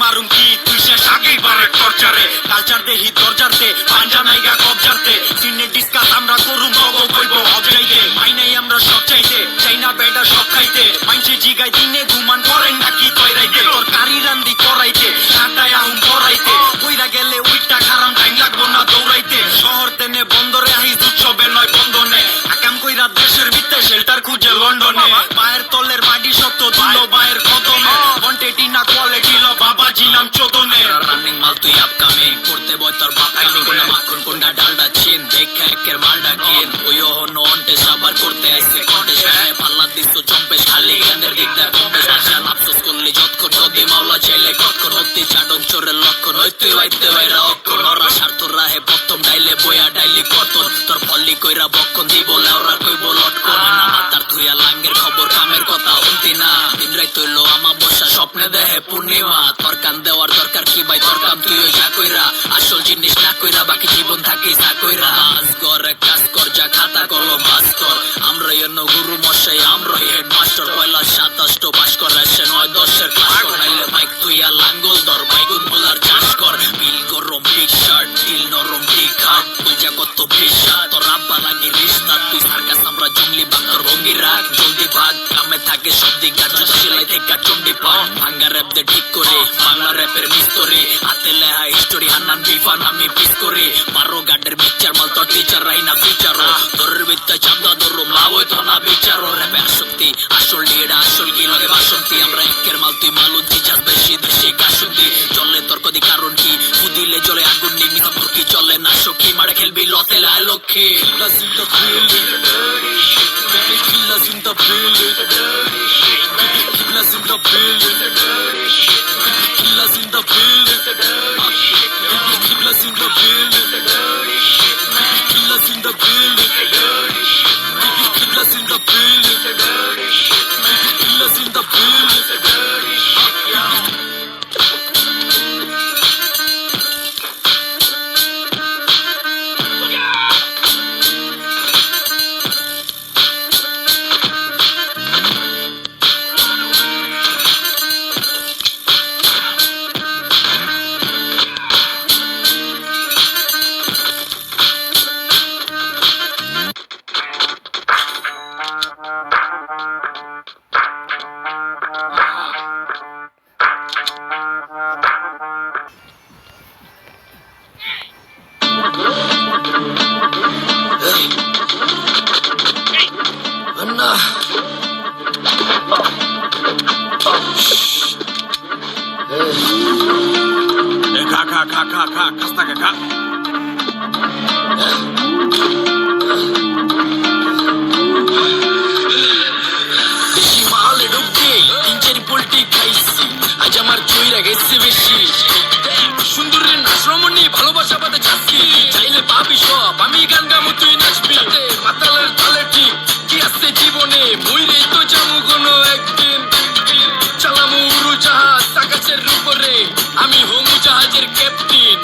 মারুম কি তুই শেষ আগেই বারে টর্চারে কালচার দেহি দরজারতে পাঞ্জা নাইগা কবজারতে সিনে ডিসকাস আমরা করুম তগো কইব অবজাইতে মাইনাই আমরা সব চাইতে চাই না বেটা সব খাইতে মাইনসে জিগাই দিনে ঘুমান করেন নাকি তৈরাইতে তোর কারি রান্দি করাইতে কাটায় আহুম করাইতে কইরা গেলে উইটা খারাম টাইম লাগবো না দৌড়াইতে শহর তেনে বন্দরে আহিস উৎসবে নয় বন্ধনে আকাম কইরা দেশের ভিত্তে শেল্টার খুঁজে লন্ডনে পায়ের তলের মাটি শক্ত তুলো বায়ের কদমে কোয়ান্টিটি না কোয়ালিটি লো বাবাজি নাম চোদনে রানিং মাল তুই আপকামিং করতে বয় তোর বাপ আমি কোনা মাখন কোনটা ডালডা চিন দেখা একের মালডা কিন ওই হনো অন্তে সাবার করতে আইছে কন্টে সামনে পাল্লা দিছো চম্পে খালি গানের দিকটা কমবে শাসন আফসোস করলি যতক্ষণ যদি মাওলা চাইলে কতক্ষণ হতে চাডন চোরের লক্ষণ হইতে হইতে বাইরা অক্ষণ ওরা স্বার্থ রাহে প্রথম ডাইলে বয়া ডাইলি কতন তোর ফল্লি কইরা বক্ষণ দিব লাউরা কইব লটকন না মাতার থুইয়া লাঙ্গের খবর কামের কথা হন্তি না দিন রাত হইলো আমা বসা স্বপ্নে দেহে পূর্ণিমা তোর কান দেওয়ার দরকার কি ভাই তোর কাম তুই যা কইরা আসল জিনিস না কইরা বাকি জীবন থাকি যা কইরা আজ গরে কাজ কর যা খাতা কলম বাস কর আমরা এনো গুরু মশাই আমরা হেড মাস্টার পয়লা 27 পাস করে সে 9-10 ক্লাস কর নাইলে মাইক তুইয়া লাঙ্গল ধর বাইগুন মোলার চাষ কর বিল গরম বিগ শার্ট দিল নরম বিগ হার্ট বুঝা কত বিশা তোর আব্বা লাগি রিস্তা তুই সার্কাস আমরা জঙ্গলি বান্দর ভঙ্গি রাখ জলদি ভাগ কামে থাকে সব দিক গাছ সেলাই থেকে চন্ডি পাও ভাঙ্গা র্যাপ দে ঠিক করে বাংলা র্যাপের মিস্তরি হাতে লেহা হিস্টোরি হান্নান বিফান আমি পিস করি মারো গাডের পিকচার মাল তো টিচার রাই না ফিচারো তোরের বিদ্যা চান্দা ধরো মা ওই তো না বিচারো র্যাপে আসক্তি আসল লিড আসল কি লাগে বাসন্তি আমরা একের মাল তুই মালুতি যাস বেশি দেশে কাশুতি চলে তোর কদি কারণ কি বুদিলে জলে আগুন নি মিতাপুর কি চলে না সখী মারে খেলবি লতে লাই Lakshmi Killers in the building Killers in the building Killers in the building Killers in the building Killers in the building Killers in the building Killers in the building Killers in the building সুন্দরের নাচরমণি ভালোবাসা বাদে চাচ্ছি চাইলে পাবি সব আমি গান গামু তুই নাচবি মাতালের তালে ঠিক কি আছে জীবনে মইরেই তো যামু কোনো একদিন চালামু উড়ু জাহাজ আকাশের উপরে আমি হোমু জাহাজের ক্যাপ্টেন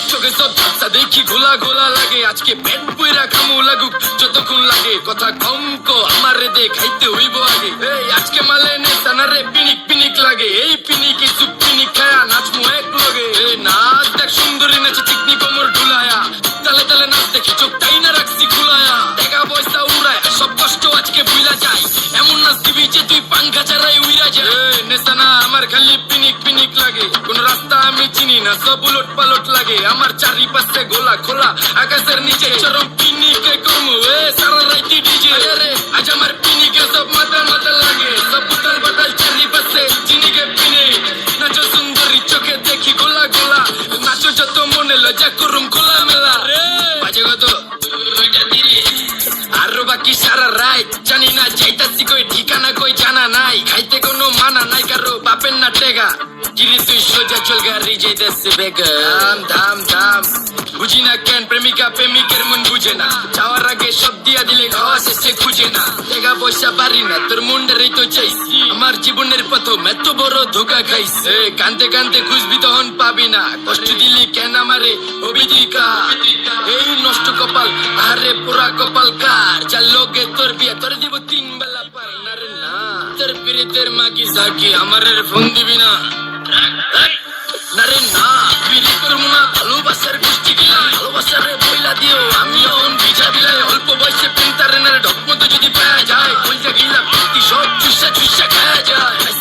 চোখে সব ধাপসা দেখি ঘোলা ঘোলা লাগে আজকে পেট পুইরা খামু লাগুক যতক্ষণ লাগে কথা কম কো আমারে দে খাইতে হইব আগে এই আজকে মালে নে সানারে পিনিক পিনিক লাগে এই পিনিকে সুপ পিনিক খায়া নাচমু এক লগে এই নাচ দেখ সুন্দরী নাচে চিকনি কোমর ঢুলায়া তালে তালে নাচ দেখি চোখ তাই না রাখছি খুলায়া টাকা পয়সা উড়ায় সব কষ্ট আজকে ভুলা যায় এমন নাচ দিবি যে তুই পাঙ্খা ছাড়াই উইরা যায় নেশানা আমার খালি পিনিক পিনিক লাগে কোন রাস্তা আমি চিনি না সব উলট পালট লাগে আমার চারিপাশে গোলা খোলা আকাশের নিচে চরম পিনিকে কমু সারা রাইতি ডিজে আরে আজ আমার পিনিকে সব মাথা মাথা লাগে সব উতাল বাতাল চারিপাশে চিনিকে পিনে নাচো সুন্দরী চোখে দেখি গোলা গোলা নাচো যত মনে লজ্জা করুম খোলা মেলা বাজে কত আরো বাকি সারা রাত জানি না যাইতাছি কই ঠিকানা কই জানা নাই খাইতে কোনো মানা নাই কারো বাপের না টেগা গিরি তুই সোজা চল গাড়ি যাইতাছে বেগা ধাম ধাম ধাম বুঝি না কেন প্রেমিকা প্রেমিকের মন বুঝে না যাওয়ার আগে সব দিয়া দিলে খাওয়া শেষে খুঁজে না টাকা পয়সা পারি না তোর মুন্ডারেই তো চাইছি আমার জীবনের প্রথম এত বড় ধোকা খাইছে কানতে কানতে খুঁজবি তখন পাবি না কষ্ট দিলি কেন আমারে অবিদিকা এই নষ্ট কপাল আরে পুরা কপাল কার যার লোকে তোর বিয়ে তোর দিব 3 বেলা পার না রে না তোর পিরিতের মাগি সাকি আমারে ফোন দিবি না না রে না বিলি করবো না ভালোবাসার গোষ্ঠী গিলা ভালোবাসারে বইলা দিও আমি অন বিজা বিলাই অল্প বয়সে প্রেম তারে না ঢক মতো যদি পাওয়া যায় বলতে গিলা কি সব চুষা চুষা খাওয়া যায়